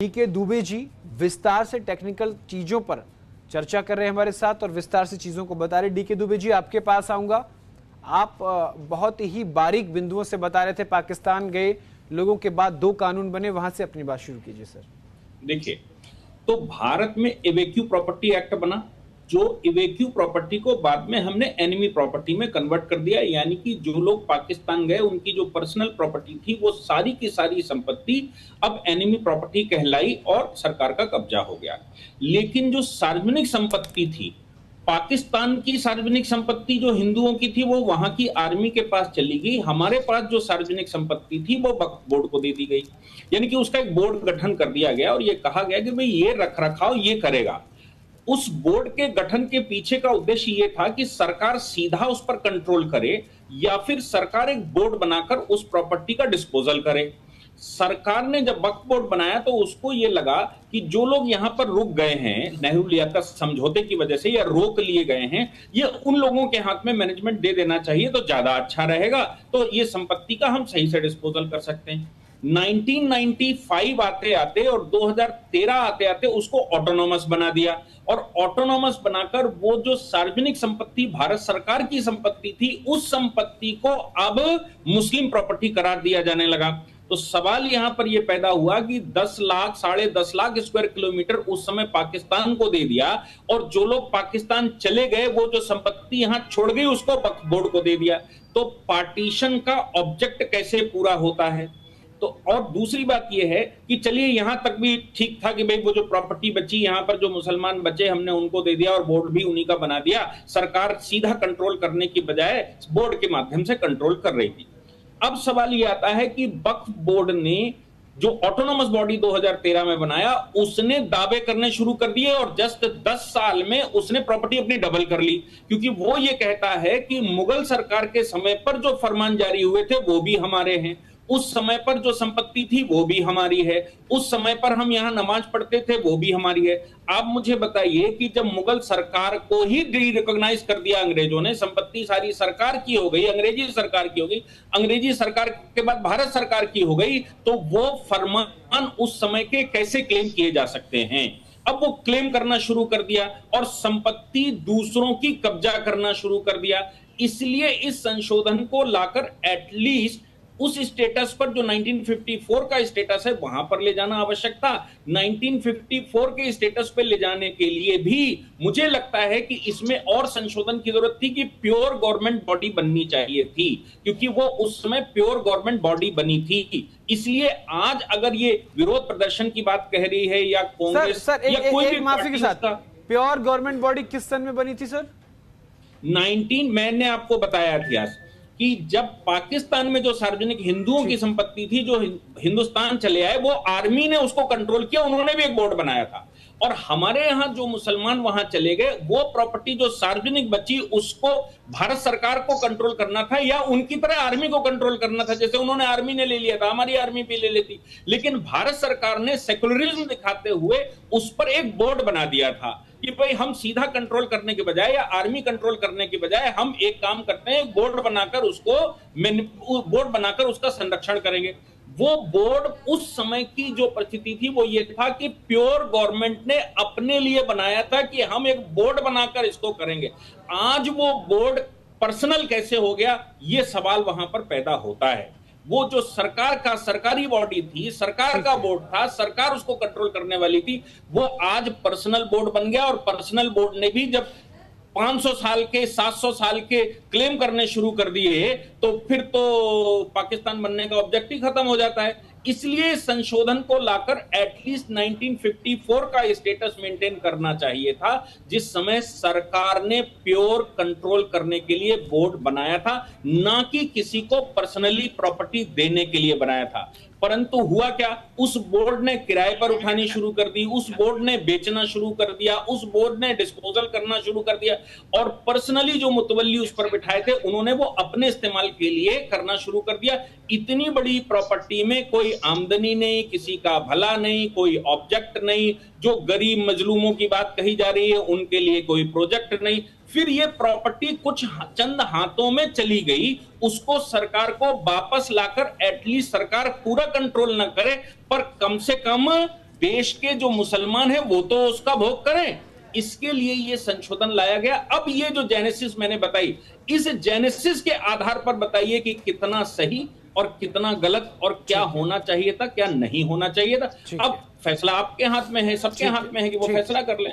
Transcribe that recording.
DK Dubey ji विस्तार से technical चीजों पर चर्चा कर रहे हैं हमारे साथ और विस्तार से चीजों को बता रहे। डीके दुबे जी, आपके पास आऊंगा। आप बहुत ही बारीक बिंदुओं से बता रहे थे, पाकिस्तान गए लोगों के बाद 2 कानून बने, वहां से अपनी बात शुरू कीजिए सर। देखिए, तो भारत में इवेक्यू प्रॉपर्टी एक्ट बना, जो इवेक्यू प्रॉपर्टी को बाद में हमने एनिमी प्रॉपर्टी में कन्वर्ट कर दिया, यानी कि जो लोग पाकिस्तान गए उनकी जो पर्सनल प्रॉपर्टी थी वो सारी की सारी संपत्ति अब एनिमी प्रॉपर्टी कहलाई और सरकार का कब्जा हो गया। लेकिन जो सार्वजनिक संपत्ति थी, पाकिस्तान की सार्वजनिक संपत्ति जो हिंदुओं की थी वो वहां की आर्मी के पास चली गई। हमारे पास जो सार्वजनिक संपत्ति थी वो वक्फ बोर्ड को दे दी गई, यानी कि उसका एक बोर्ड गठन कर दिया गया और ये कहा गया कि भाई ये रख रखाव ये करेगा। उस बोर्ड के गठन के पीछे का उद्देश्य ये था कि सरकार सीधा उस पर कंट्रोल करे या फिर सरकार एक बोर्ड बनाकर उस प्रॉपर्टी का डिस्पोजल करे। सरकार ने जब वक्फ बोर्ड बनाया तो उसको ये लगा कि जो लोग यहां पर रुक गए हैं नेहरू लियाकत समझौते की वजह से या रोक लिए गए हैं, ये उन लोगों के हाथ में मैनेजमेंट दे देना चाहिए तो ज्यादा अच्छा रहेगा, तो ये संपत्ति का हम सही से डिस्पोजल कर सकते हैं। 1995 आते आते और 2013 आते आते उसको ऑटोनोमस बना दिया और ऑटोनोमस बनाकर वो जो सार्वजनिक संपत्ति भारत सरकार की संपत्ति थी उस संपत्ति को अब मुस्लिम प्रॉपर्टी करार दिया जाने लगा। तो सवाल यहां पर यह पैदा हुआ कि 10 लाख 10.5 लाख स्क्वायर किलोमीटर उस समय पाकिस्तान को दे दिया और जो लोग पाकिस्तान चले गए वो जो संपत्ति यहां छोड़ गई उसको वक्फ बोर्ड को दे दिया। तो पार्टीशन का ऑब्जेक्ट कैसे पूरा होता है? तो और दूसरी बात यह है कि चलिए यहां तक भी ठीक था कि भाई वो जो प्रॉपर्टी बची यहां पर जो मुसलमान बचे हमने उनको दे दिया और बोर्ड भी उन्हीं का बना दिया। सरकार सीधा कंट्रोल करने की बजाय बोर्ड के माध्यम से कंट्रोल कर रही थी। अब सवाल यह आता है कि वक्फ बोर्ड ने जो ऑटोनोमस बॉडी 2013 में बनाया उसने दावे करने शुरू कर दिए और जस्ट 10 साल में उसने प्रॉपर्टी अपनी डबल कर ली, क्योंकि वो ये कहता है कि मुगल सरकार के समय पर जो फरमान जारी हुए थे वो भी हमारे हैं, उस समय पर जो संपत्ति थी वो भी हमारी है, उस समय पर हम यहां नमाज पढ़ते थे वो भी हमारी है। आप मुझे बताइए कि जब मुगल सरकार को ही डी रिकॉग्नाइज कर दिया अंग्रेजों ने, संपत्ति सारी सरकार की हो गई, अंग्रेजी सरकार की हो गई, अंग्रेजी सरकार के बाद भारत सरकार की हो गई, तो वो फरमान उस समय के कैसे क्लेम किए जा सकते हैं? अब वो क्लेम करना शुरू कर दिया और संपत्ति दूसरों की कब्जा करना शुरू कर दिया। इसलिए इस संशोधन को लाकर एटलीस्ट उस स्टेटस पर जो 1954 का स्टेटस है वहां पर ले जाना आवश्यक था। 1954 के स्टेटस पे ले जाने के लिए भी मुझे लगता है कि इसमें और संशोधन की जरूरत थी कि प्योर गवर्नमेंट बॉडी बननी चाहिए थी, क्योंकि वो उस समय प्योर गवर्नमेंट बॉडी बनी थी। इसलिए आज अगर ये विरोध प्रदर्शन की बात कह रही है या कांग्रेस या कोई भी माफी के साथ प्योर गवर्नमेंट बॉडी किस सन में बनी थी सर? मैंने आपको बताया इतिहास कि जब पाकिस्तान में जो सार्वजनिक हिंदुओं की संपत्ति थी जो हिंदुस्तान चले आए वो आर्मी ने उसको कंट्रोल किया, उन्होंने भी एक बोर्ड बनाया था। और हमारे यहां जो मुसलमान वहां चले गए वो प्रॉपर्टी जो सार्वजनिक बची उसको भारत सरकार को कंट्रोल करना था या उनकी तरह आर्मी को कंट्रोल करना था। जैसे उन्होंने आर्मी ने ले लिया था, हमारी आर्मी भी ले लेती, लेकिन भारत सरकार ने सेकुलरिज्म दिखाते हुए उस पर एक बोर्ड बना दिया था कि भाई हम सीधा कंट्रोल करने के बजाय या आर्मी कंट्रोल करने के बजाय हम एक काम करते हैं, बोर्ड बनाकर उसका संरक्षण करेंगे। वो बोर्ड उस समय की जो परिस्थिति थी वो ये था कि प्योर गवर्नमेंट ने अपने लिए बनाया था कि हम एक बोर्ड बनाकर इसको करेंगे। आज वो बोर्ड पर्सनल कैसे हो गया ये सवाल वहां पर पैदा होता है। वो जो सरकार का सरकारी बॉडी थी, सरकार का बोर्ड था, सरकार उसको कंट्रोल करने वाली थी, वो आज पर्सनल बोर्ड बन गया। और पर्सनल बोर्ड ने भी जब 500 साल के 700 साल के क्लेम करने शुरू कर दिए तो फिर तो पाकिस्तान बनने का ऑब्जेक्टिव खत्म हो जाता है। इसलिए संशोधन को लाकर एटलीस्ट 1954 का स्टेटस मेंटेन करना चाहिए था, जिस समय सरकार ने प्योर कंट्रोल करने के लिए बोर्ड बनाया था, ना कि किसी को पर्सनली प्रॉपर्टी देने के लिए बनाया था। परंतु हुआ क्या, उस बोर्ड ने किराए पर उठानी शुरू कर दी, उस बोर्ड ने बेचना शुरू कर दिया, उस बोर्ड ने डिस्पोजल करना शुरू कर दिया और पर्सनली जो मुतवल्ली उस पर बिठाए थे उन्होंने वो अपने इस्तेमाल के लिए करना शुरू कर दिया। इतनी बड़ी प्रॉपर्टी में कोई आमदनी नहीं, किसी का भला नहीं, कोई ऑब्जेक्ट नहीं, जो गरीब मजलूमों की बात कही जा रही है उनके लिए कोई प्रोजेक्ट नहीं। फिर ये प्रॉपर्टी कुछ चंद हाथों में चली गई, उसको सरकार को वापस लाकर एटलीस्ट सरकार पूरा कंट्रोल न करे पर कम से कम देश के जो मुसलमान हैं वो तो उसका भोग करें, इसके लिए ये संशोधन लाया गया। अब ये जो जेनेसिस मैंने बताई, इस जेनेसिस के आधार पर बताइए कि कितना सही और कितना गलत और क्या होना चाहिए था, क्या नहीं होना चाहिए था। अब फैसला आपके हाथ में है, सबके हाथ में है कि वो फैसला कर लें।